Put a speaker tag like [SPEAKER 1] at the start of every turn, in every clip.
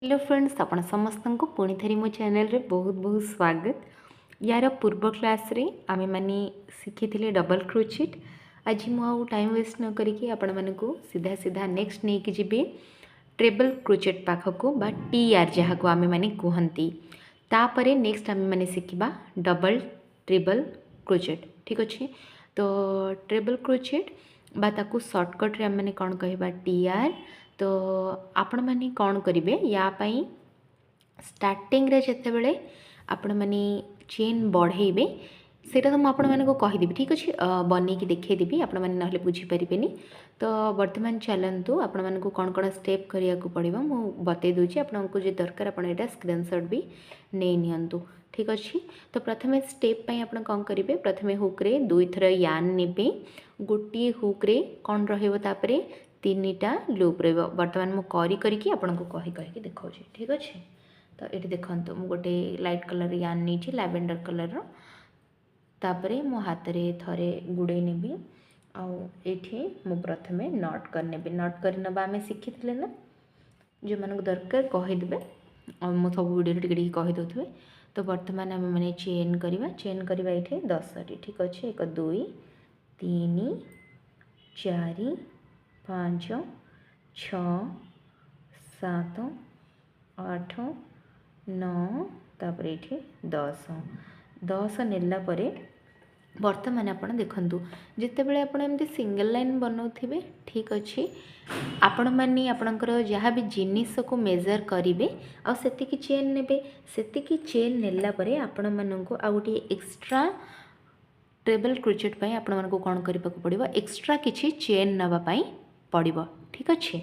[SPEAKER 1] Hello friends आपण समस्त को पुणी थरी मो चैनल रे बहुत बहुत स्वागत। यार पूर्व क्लास रे आमे माने शिखी डबल क्रोचेट। आज मु टाइम वेस्ट न करिकी आपण मानकु सीधा सीधा नेक्स्ट नहीं कि जीबे ट्रेबल क्रोचेट पाखको बा टी आर जहाँ को आमे माने कहंती। तापरे नेक्स्ट आमे माने शिखिबा डबल ट्रेबल क्रोचेट। ठीक अच्छे, तो ट्रेबल क्रोचेट बा ताकू शॉर्टकट रे आमे माने कोन कहबा टी आर। तो आपण माने कौन करेंगे या स्टार्टिंग रे जिते बड़े आपण माने चेन बढ़ेबे सेटा तो मुझे कहीदेवी। ठीक अच्छे, बनईकि देखईदेवी आपण मैंने ना बुझीपारे। तो बर्तमान चलतु आपण मानक कौन कौन स्टेप करने को पड़ो मु बतई दूसरी आपको जो दरकार आप स्क्रीनशॉट भी नहीं नियंतु। ठीक अच्छे, तो प्रथम स्टेप आप कौन करेंगे, प्रथम हुक्रे दुई थर यान ने गोटे हुक्रे कौन रही तीनटा लूप रही। बर्तमान मुझे करके आपको कही देखा। ठीक अच्छे, तो ये देखो मुझे गोटे लाइट कलर यान नहीं लैवेंडर कलर तापरे मो हाथ रे थरे गुड़े नेबी आठी मु प्रथमे नट करने नट कर नवा आम शिखी ना जो मानक दरकार कहीदेवे और मु सब वीडियो टे कहीदे। तो बर्तमान आम मैंने चेन करवा ये 10 टी। ठीक अच्छे, 1 2 3 4 5 6 7 8 9 तापर ये 10 नेला परे बर्तमान आपण देखंतु जिते बड़े आपण एमती सिंगल लाइन बनाउथिबे। ठीक अच्छे, आपण माने आपणकर जहाँ भी जिनिस को मेजर करेंगे आ सेतिकी चेन नेबे सेतिकी चेन नेला परे आपण माननको आ गोटे एक्स्ट्रा ट्रेबल क्रोचेट पई आपण मानको कोन करबा को पड़िबो, एक्स्ट्रा किछि चेन नबा पई पड़िबो। ठीक अच्छे,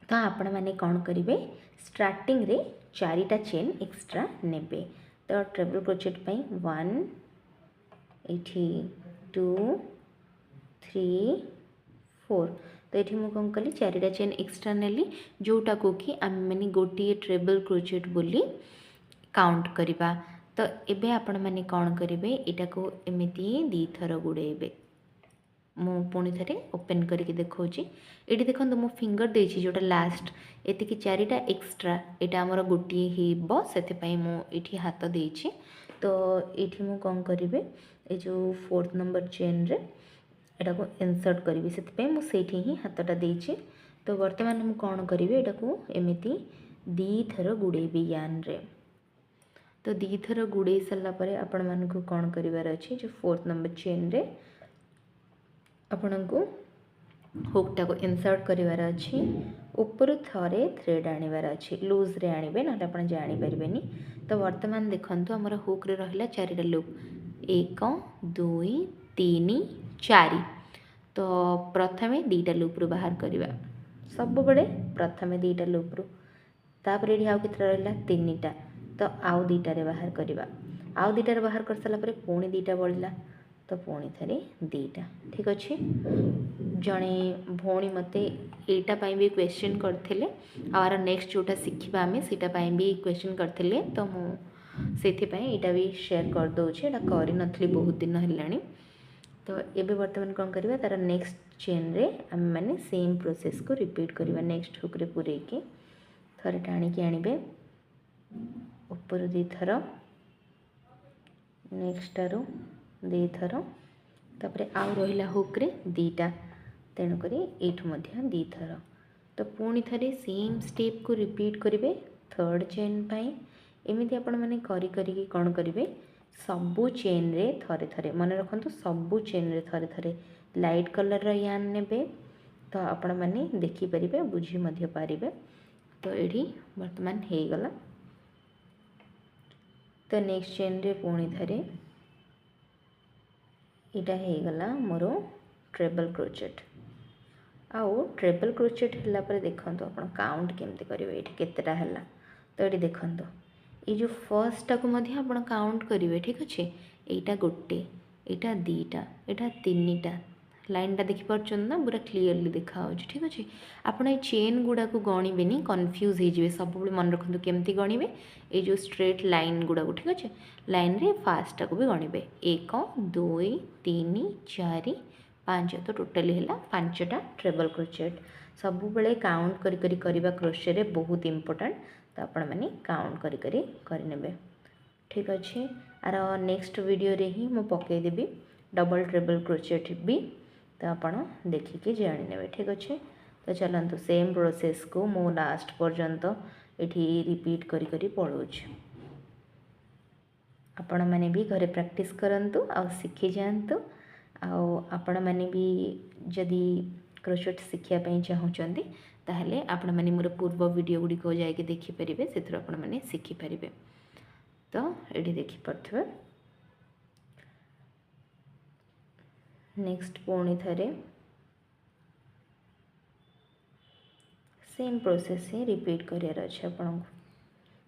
[SPEAKER 1] तो आपण माने कौन करेंगे स्टार्टिंग रे 4टा चेन एक्स्ट्रा नेबे। तो ट्रेबल क्रोचेट पई 1 एठी 2 3 4। तो ये मुझे कौन कली 4टा चेन एक्स्ट्रा नेली जोटा को कि आम मैंने गोटे ट्रेबल क्रोचेट बोली काउंट करवा। तो एबे आपण माने कौन करेंगे यहाँ को एमती 2 थर गुड़ेबे। मु पुणी थे ओपन करके देखी ये देखो मो फिंगर देछि जोटा लास्ट एतिकी 4टा एक्स्ट्रा यहाँ आमर गोटे हो से मुझे हाथ देछि। तो ये मु कौन करेंगे ये जो 4th नंबर चेन रे एटा को इंसर्ट करी से मुझे ही हाथटा देछि। तो बर्तमान मु कौन करेंगे यहाँ को एमती 2 थर गुड़ेबी यान रे। तो 2 थर गुड़े सारापर आपण मानक कौन करार अच्छे जो 4th नंबर चेन रे आपण को हुकटा को इंसर्ट करार अच्छी ऊपर थरे थ्रेड आनिबार अच्छी लूज रे आनिबे ना आपण जानी परिबेनी। तो वर्तमान देखंतु हमर हुक रे रहिला 4टा लूप 1 2 3 4। तो प्रथमे 2टा लूप रू बाहर करवा सब बड़े प्रथमे 2टा लूप रू तापर ये आउ केतरा रहिला 3टा। तो आउ 2टा रे बाहर करवा आउ 2टा रे बाहर कर साला परे पुणी 2टा बढ़ला तो पुणी थे 2टा। ठीक अच्छे, जड़े भौणी मते एटा पाई भी क्वेश्चन करथिले आर नेक्स्ट जोटा शिखिबा आमे सेटा पाई भी क्वेश्चन करथिले। तो मु सेथि पाई एटा भी शेयर कर दोछे, एटा करि नथली बहुत दिन हेलानी। तो एबे वर्तमान कोन करबा तार नेक्स्ट चेन रे आमे माने सेम प्रोसेस को रिपीट करबा। नेक्स्ट हुक रे पुरे के थरे टाणी के आनिबे ऊपर 2 थर नेक्स्ट आरो 2 थर तापर आउ रहिला हुक रे 2टा तेणुक ये 2 थर। तो पुणी थे सेम स्टेप को रिपीट करेंगे 3rd चेन पाई एमती आपण मैंने करी कौन करेंगे सबू चेन रे थरे थरे मन रखु सबू चेन रे थरे थरे लाइट कलर यान नेबे। तो आपण मैंने देखिपारे बुझी पारे। तो ये बर्तमान हो गला। तो नेक्स्ट चेन रे पुणी थे इटा हो गला मोर ट्रेबल क्रोचेट। आउ ट्रेबल क्रोचेट है पर देखो आप काउंट केमती करेंगे ये केतेटा है। तो ये देखो ये जो फर्स्टा को आप काउंट करेंगे। ठीक अच्छे, यहाँ गोटे यहाँ 2टा यहाँ 3टा लाइनटा देखिपुर ना पूरा क्लीयरली देखा। ठीक अच्छे, आप चेन गुड़ा को गणिबेनी कन्फ्यूज हो सब मन रखु केमती गणिबे ये जो स्ट्रेट लाइन गुड़ा को। ठीक अच्छे, लाइन रे फास्टा को भी गणिबे 1 2 3 4 5। तो टोटाली है 5टा ट्रेबल क्रोचेट। सब बेले काउंट करी करबा क्रोशे रे बहुत इंपोर्टेंट। तो आपण माने काउंट करी करनेबे। ठीक अच्छे। आर नेक्स्ट वीडियो रे ही मु पकई देबी डबल ट्रिपल क्रोचेट भी, तो आपण देखिए जाने। ठीक अच्छे। तो चलतु सेम प्रोसेस को मु लास्ट पर्यंत ये रिपीट करी पलाऊँ। आपण मैंने भी घरे प्रैक्टिस करंतु आ शिखी जातु। आपण मैंने भी जदि क्रोशेट शिखिया पई चाहूचंती ताहले आपण मैंने मोर पूर्व वीडियो गुडी को जाके देखि परिबे, सेथुर आपण मैंने शिखि परिबे। तो ये देखि पड़थबे। नेक्स्ट पुणी थरे सेम प्रोसेस ही रिपीट करियर अच्छे आपन को।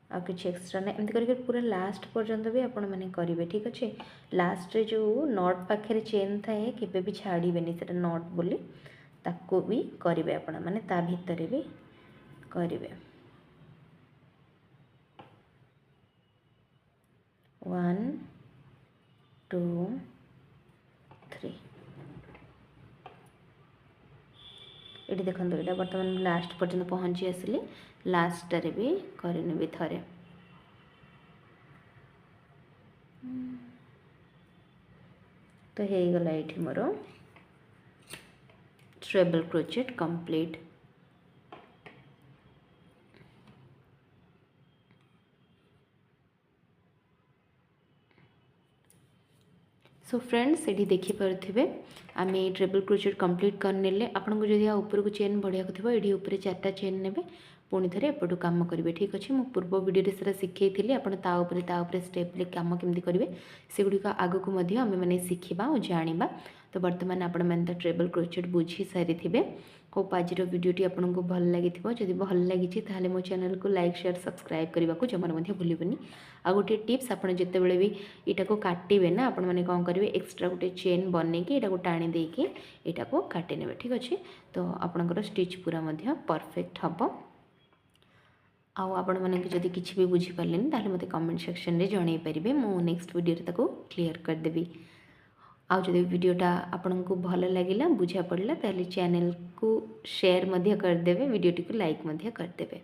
[SPEAKER 1] आ किसी एक्स्ट्रा ना एमती करके पूरा लास्ट पर्यंत भी आपण मैंने करेंगे। ठीक अच्छे। लास्ट रे जो नट पाखे चेन थाए केबे भी छाड़बेनि, से नट बोली ताको भी करेंगे आपण मैंने, ता भितर भी करेंगे। 1 2 3 ये देखो यहाँ बर्तमान लास्ट पर्यंत पहुँची आसली। लास्ट रे भी करनेबी थरे। तो हो गला ये more treble crochet complete. So friends ये देखिपे आम ट्रेबल क्रोचेट कंप्लीट करने आपन को जदि ऊपर को चेन बढ़िया को ये ऊपर 4टा चेन ने पुणी थे एपटू कम करेंगे। ठीक अच्छे। मु पूर्व वीडियो से शिखी आपड़ स्टेप कम केमती करेंगे से गुड़िक आग को आम मैंने शिखा और जाना। तो बर्तमान आपण मैंने तो ट्रेबल क्रोचेट बुझी सारी थे। होप आज वीडियोटी आपको भल लगी। जदि भल लगी ताहले मो चैनल को लाइक शेयर सब्सक्राइब करने को जमार भूलबनी। आ गोटे टिप्स आपड़ जिते बड़े भी यहाँ को काटे ना आपण मैंने कौन करेंगे एक्सट्रा गोटे चेन बनईकि यहाँ टाणी देकी यहाँ को काटे ने। ठीक अच्छे। तो आपणकर स्टिच पूरा परफेक्ट हम। आपण मैंने जदि किसी भी बुझीपारे ताहले मते कमेंट सेक्शन रे जणाई पारिबे। मु नेक्स्ट वीडियो रे ताको क्लियर कर देबी। आउ जदि वीडियोटा आपन को भल लगिला बुझा पड़ला ताहले चैनल को शेयर मध्य कर देबे, वीडियोटी को लाइक मध्य कर देबे।